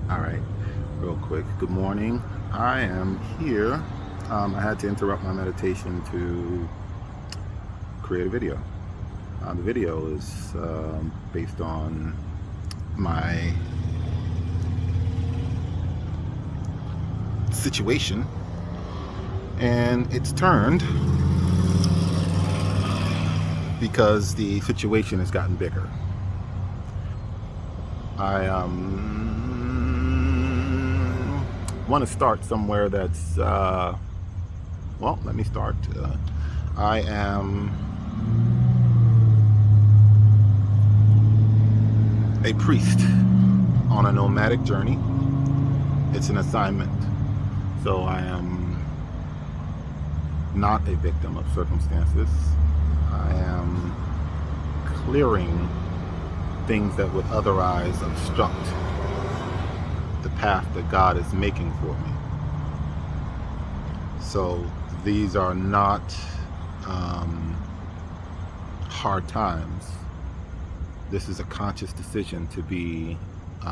All right, real quick. Good morning. I am here. I had to interrupt my meditation to create a video. The video is based on my situation, and it's turned because the situation has gotten bigger. I want to start somewhere that's well, let me start. I am a priest on a nomadic journey. It's an assignment, so I am not a victim of circumstances. I am clearing things that would otherwise obstruct the path that God is making for me. So these are not hard times. This is a conscious decision to be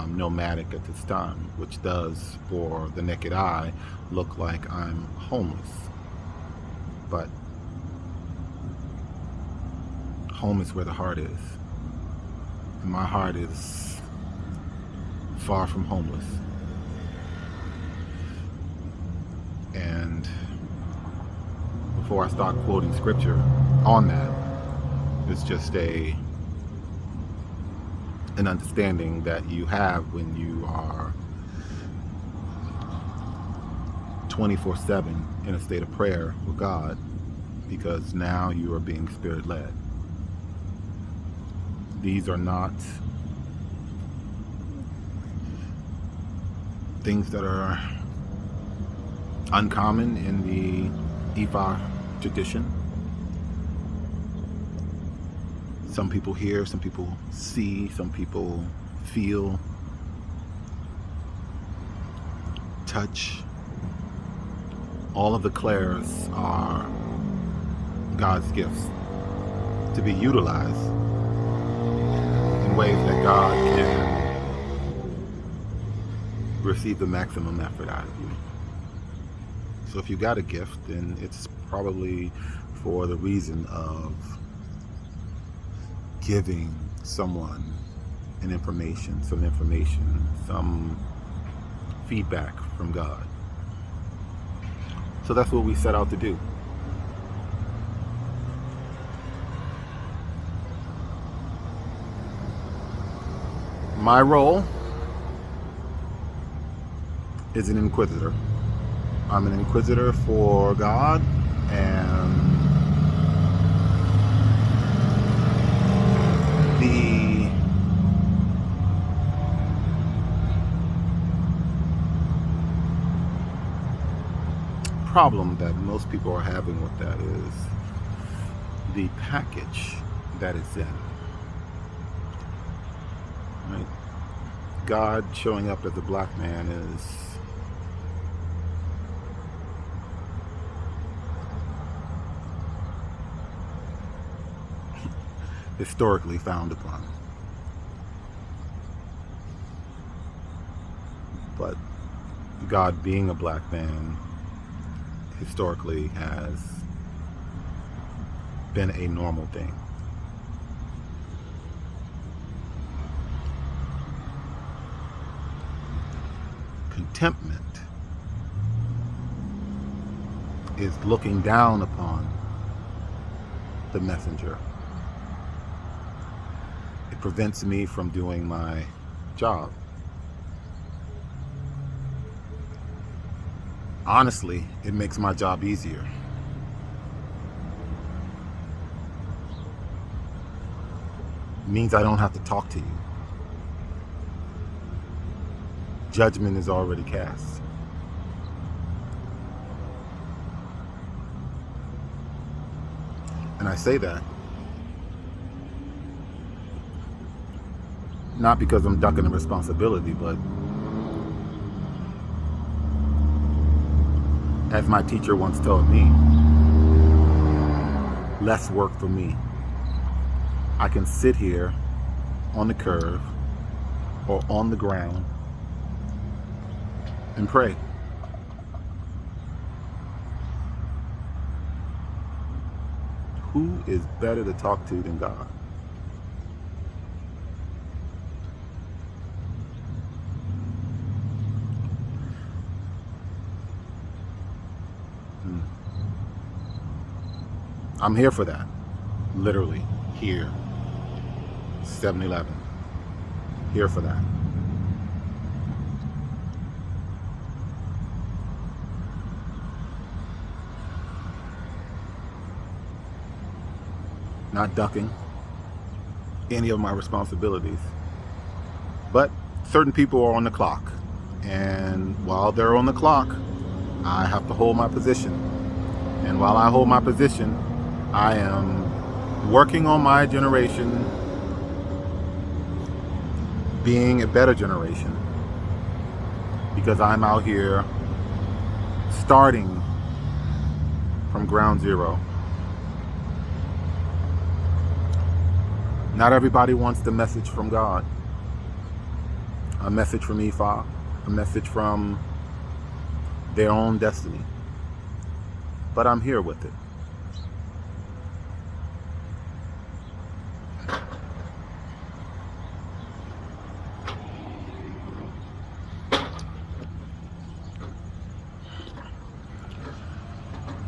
nomadic at this time, which does, for the naked eye, look like I'm homeless. But home is where the heart is. And my heart is far from homeless. And before I start quoting scripture on that, it's just an understanding that you have when you are 24/7 in a state of prayer with God, because now you are being spirit-led. These are not things that are uncommon in the Ifá tradition. Some people hear, some people see, some people feel, touch. All of the clairs are God's gifts to be utilized in ways that God can receive the maximum effort out of you. So if you got a gift, then it's probably for the reason of giving someone some information, some feedback from God. So that's what we set out to do. My role is an inquisitor. I'm an inquisitor for God, and the problem that most people are having with that is the package that it's in. Right? God showing up as a black man is historically frowned upon. But God being a black man historically has been a normal thing. Contentment is looking down upon the messenger. It prevents me from doing my job. Honestly, it makes my job easier. It means I don't have to talk to you. Judgment is already cast. And I say that not because I'm ducking a responsibility, but as my teacher once told me, less work for me. I can sit here on the curve or on the ground and pray. Who is better to talk to than God? I'm here for that. Literally, here. 7-Eleven. Here for that. Not ducking any of my responsibilities. But certain people are on the clock. And while they're on the clock, I have to hold my position. And while I hold my position, I am working on my generation being a better generation, because I'm out here starting from ground zero. Not everybody wants the message from God, a message from Ifá, a message from their own destiny. But I'm here with it.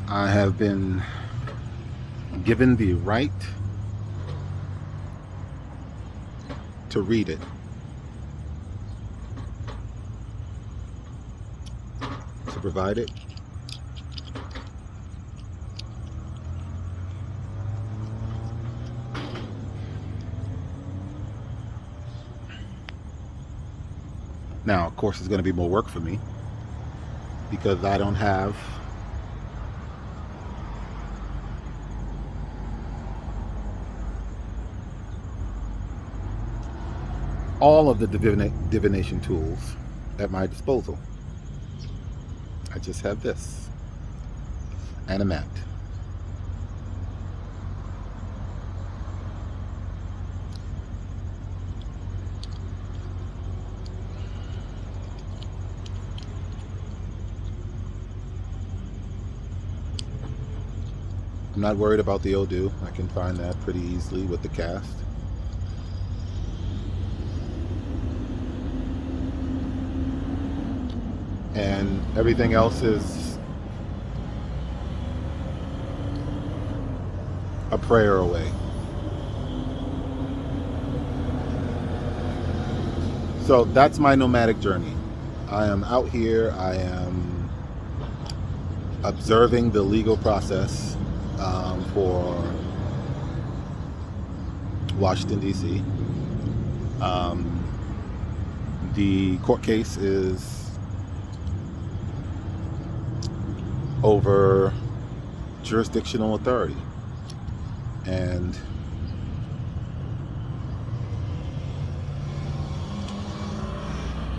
I have been given the right to read it, to provide it, now of course it's going to be more work for me because I don't have all of the divination tools at my disposal. I just have this and a mat. I'm not worried about the Odu. I can find that pretty easily with the cast. And everything else is a prayer away. So that's my nomadic journey. I am out here. I am observing the legal process for Washington, D.C. The court case is over jurisdictional authority, and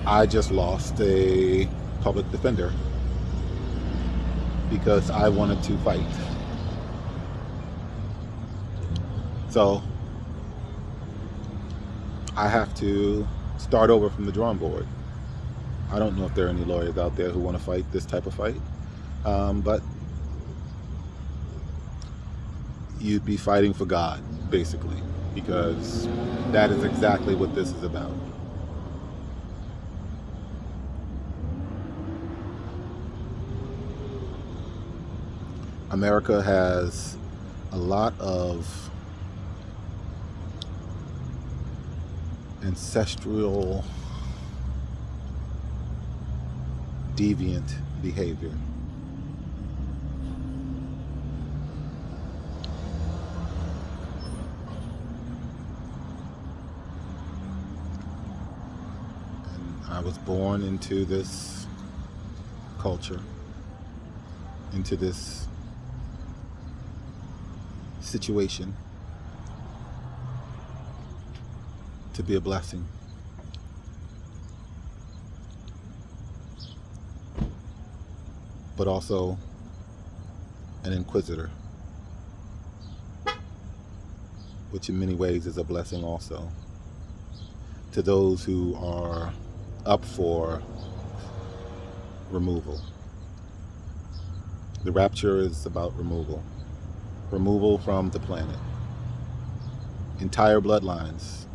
I just lost a public defender because I wanted to fight. So I have to start over from the drawing board. I don't know if there are any lawyers out there who want to fight this type of fight. But you'd be fighting for God, basically, because that is exactly what this is about. America has a lot of ancestral deviant behavior. I was born into this culture, into this situation, to be a blessing. But also an inquisitor, which in many ways is a blessing also to those who are up for removal. The rapture is about removal. Removal from the planet. Entire bloodlines.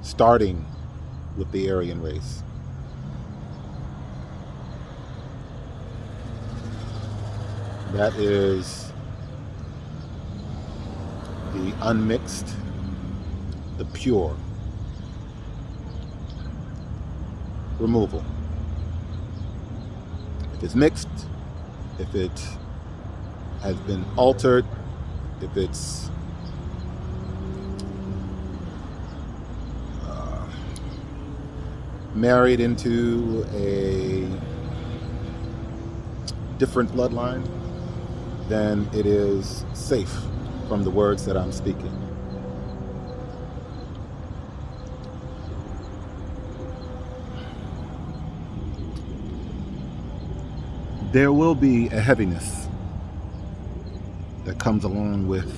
Starting with the Aryan race. That is the unmixed, the pure removal. If it's mixed, if it has been altered, if it's married into a different bloodline, then it is safe from the words that I'm speaking. There will be a heaviness that comes along with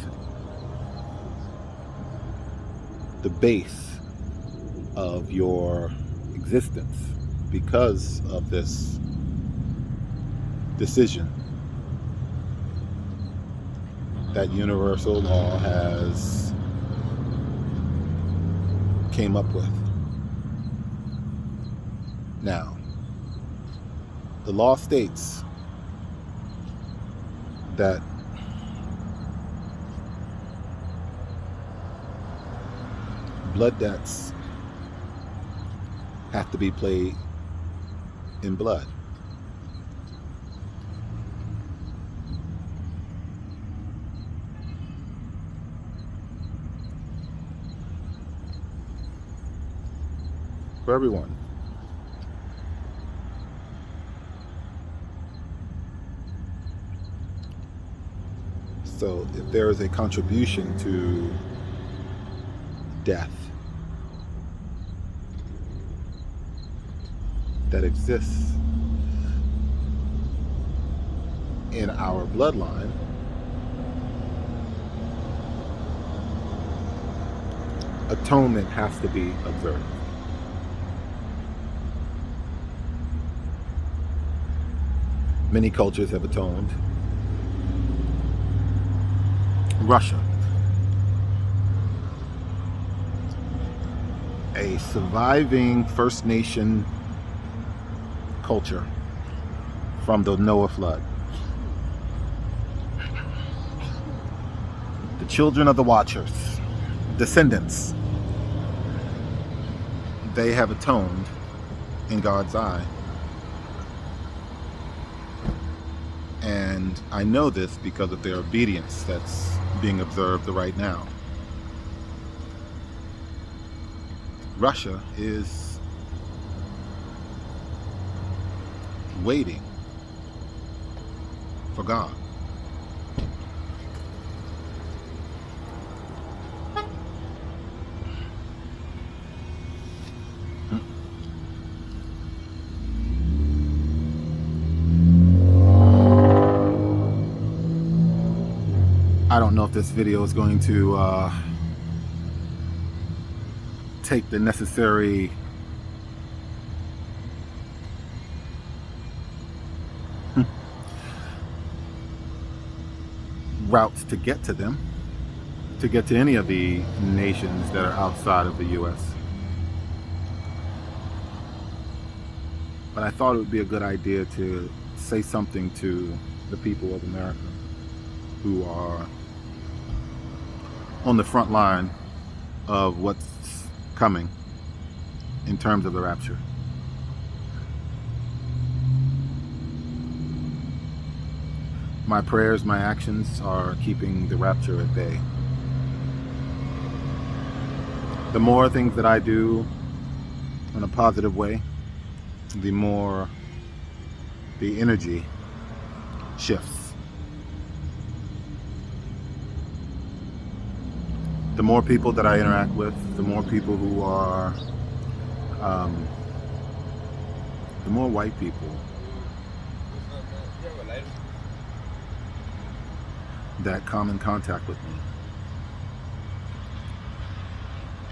the base of your existence because of this decision that universal law has came up with. Now, the law states that blood debts have to be paid in blood. For everyone. So if there is a contribution to death that exists in our bloodline, atonement has to be observed. Many cultures have atoned. Russia, a surviving First Nation culture from the Noah flood. The children of the Watchers, descendants, they have atoned in God's eye. And I know this because of their obedience that's being observed right now. Russia is waiting for God. I don't know if this video is going to take the necessary routes to get to them, to get to any of the nations that are outside of the U.S. But I thought it would be a good idea to say something to the people of America who are on the front line of what's coming in terms of the rapture. My prayers, my actions are keeping the rapture at bay. The more things that I do in a positive way, the more the energy shifts. The more people that I interact with, the more people who are, the more white people that come in contact with me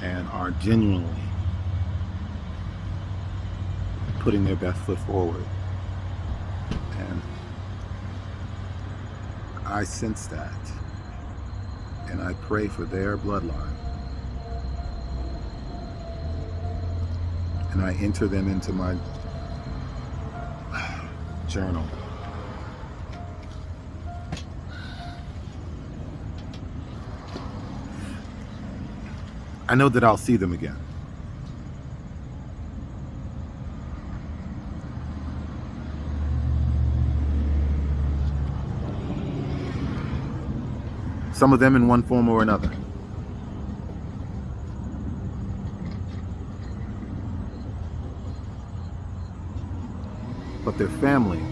and are genuinely putting their best foot forward. And I sense that. And I pray for their bloodline. And I enter them into my journal. I know that I'll see them again. Some of them in one form or another. But their family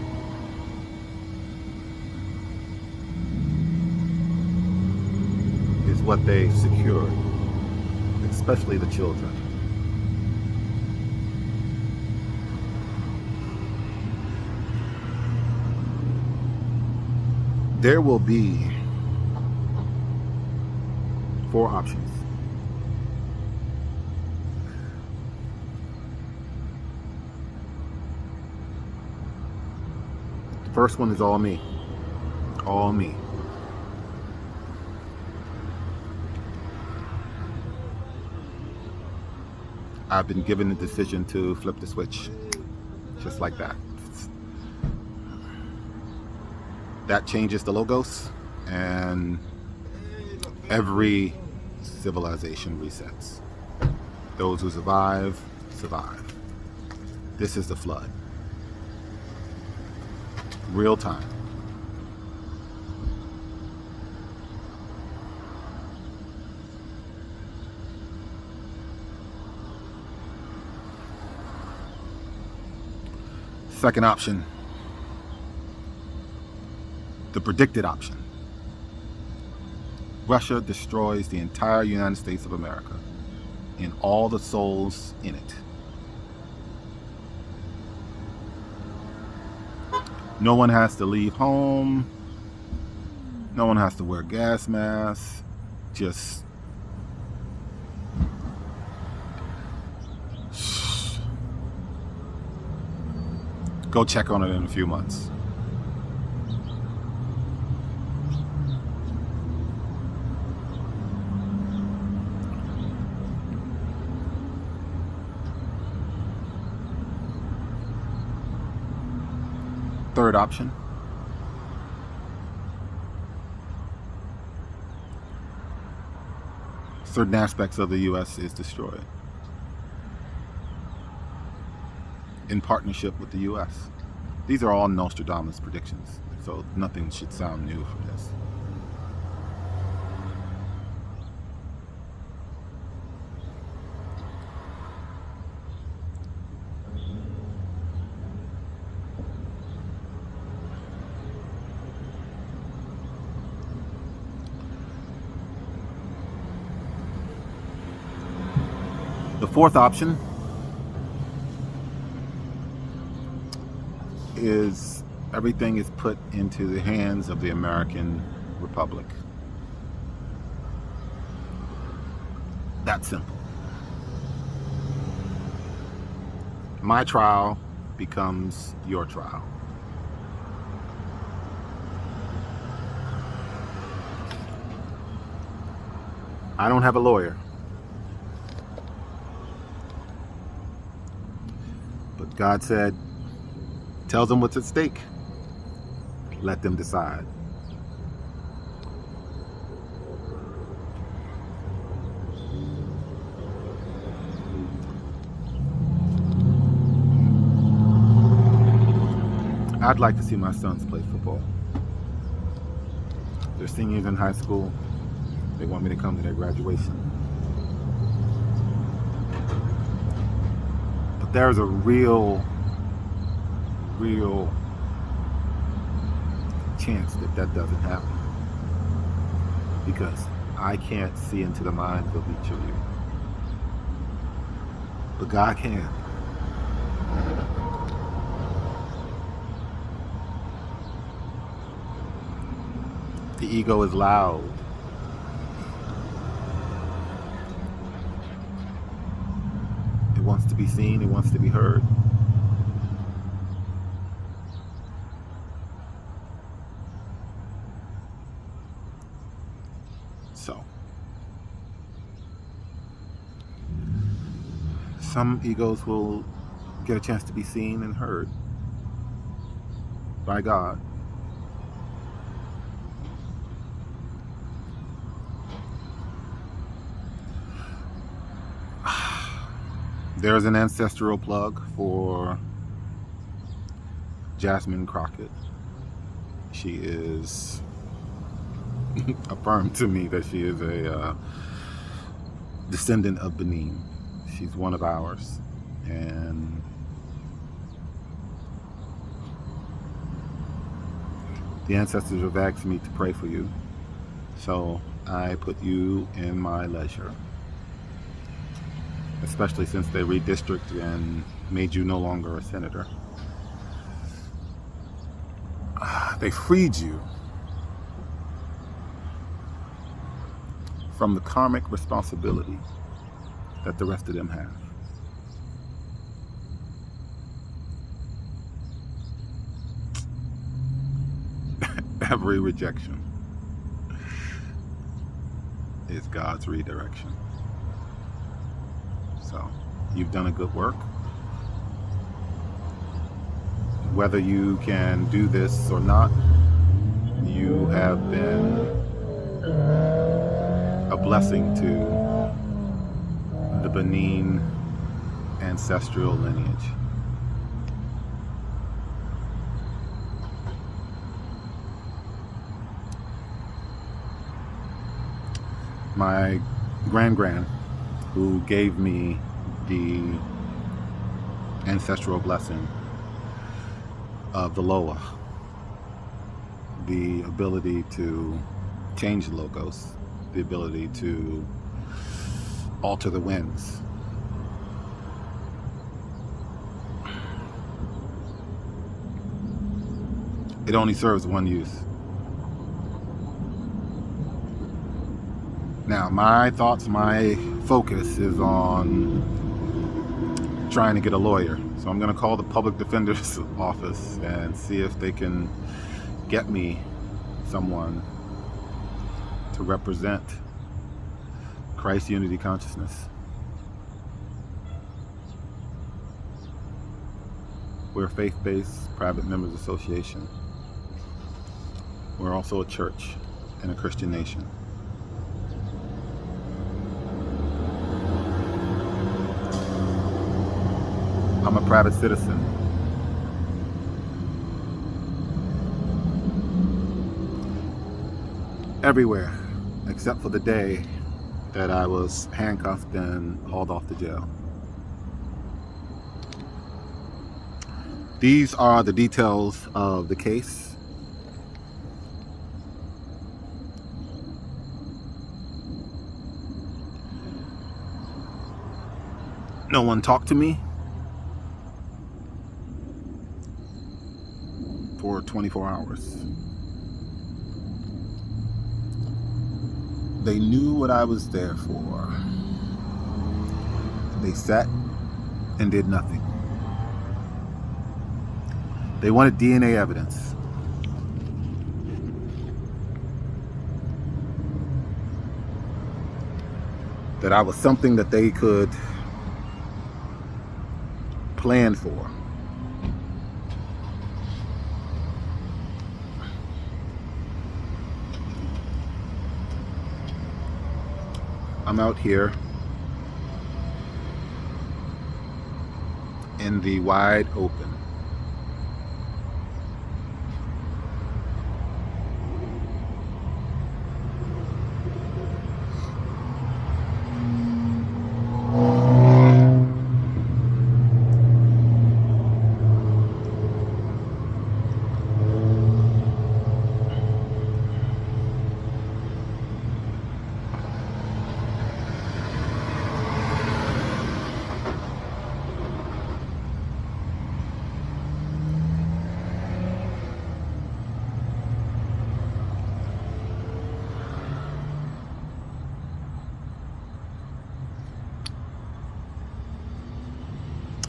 is what they secured, especially the children. There will be 4 options. The first one is all me. All me. I've been given the decision to flip the switch. Just like that. That changes the logos, and every civilization resets. Those who survive, survive. This is the flood. Real time. Second option. The predicted option. Russia destroys the entire United States of America and all the souls in it. No one has to leave home. No one has to wear gas masks. Just go check on it in a few months. Third option. Certain aspects of the U.S. is destroyed in partnership with the U.S. These are all Nostradamus predictions, so nothing should sound new for this. The fourth option is everything is put into the hands of the American Republic. That's simple. My trial becomes your trial. I don't have a lawyer. But God said, tell them what's at stake. Let them decide. I'd like to see my sons play football. They're seniors in high school. They want me to come to their graduation. But there's a real chance that that doesn't happen, because I can't see into the minds of each of you, but God can. The ego is loud. It wants to be seen, it wants to be heard. some egos will get a chance to be seen and heard by God. There's an ancestral plug for Jasmine Crockett. She is affirmed to me that she is a descendant of Benin. She's one of ours. And the ancestors have asked me to pray for you. So I put you in my leisure. Especially since they redistricted and made you no longer a senator. They freed you from the karmic responsibility that the rest of them have. Every rejection is God's redirection. So, you've done a good work. Whether you can do this or not, you have been a blessing to the Benin ancestral lineage. My grand who gave me the ancestral blessing of the Loa, the ability to change the logos, the ability to alter the winds. It only serves one use. Now, my thoughts, my focus is on trying to get a lawyer. So I'm going to call the public defender's office and see if they can get me someone to represent Christ Unity Consciousness. We're a faith-based private members association. We're also a church and a Christian nation. I'm a private citizen. Everywhere, except for the day that I was handcuffed and hauled off to jail. These are the details of the case. No one talked to me for 24 hours. They knew what I was there for. They sat and did nothing. They wanted DNA evidence. That I was something that they could plan for. I'm out here in the wide open.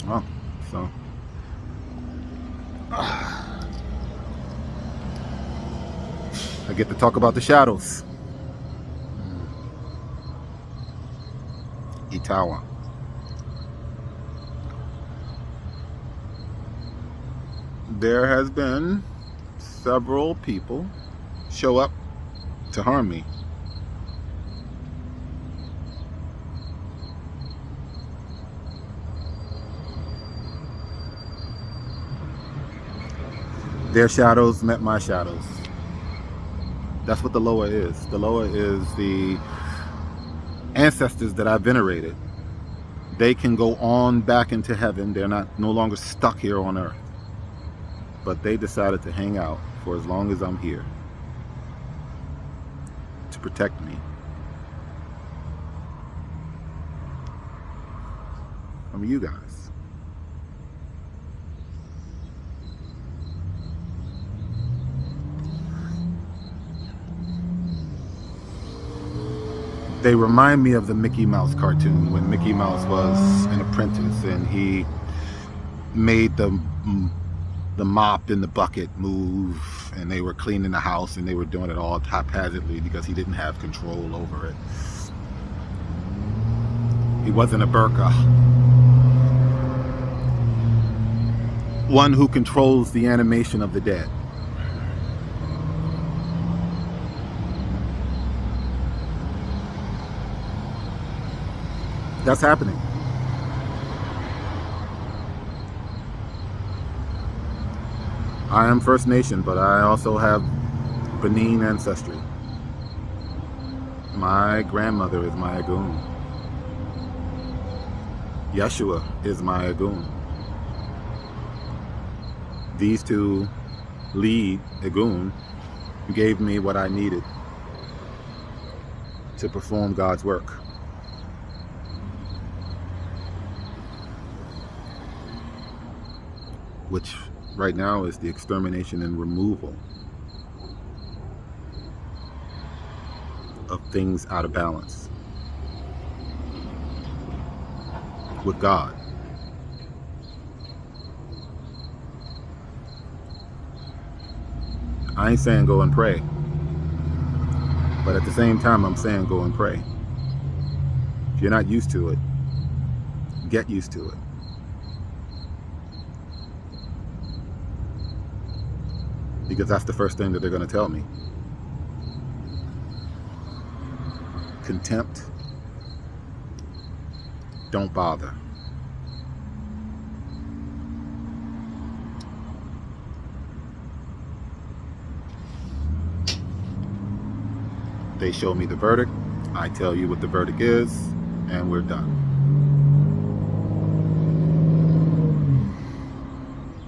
Oh, so I get to talk about the shadows. Itawa. there has been several people show up to harm me. Their shadows met my shadows. That's what the lower is. The lower is the ancestors that I venerated. They can go on back into heaven. They're no longer stuck here on earth. But they decided to hang out for as long as I'm here to protect me from you guys. They remind me of the Mickey Mouse cartoon when Mickey Mouse was an apprentice and he made the mop in the bucket move, and they were cleaning the house and they were doing it all haphazardly because he didn't have control over it. He wasn't a burqa. One who controls the animation of the dead. That's happening. I am First Nation, but I also have Benin ancestry. My grandmother is my Agun. Yeshua is my Agun. These two lead Agun gave me what I needed to perform God's work. Which right now is the extermination and removal of things out of balance with God. I ain't saying go and pray, but at the same time I'm saying go and pray. If you're not used to it, get used to it. Because that's the first thing that they're going to tell me. Contempt. Don't bother. They show me the verdict. I tell you what the verdict is, and we're done.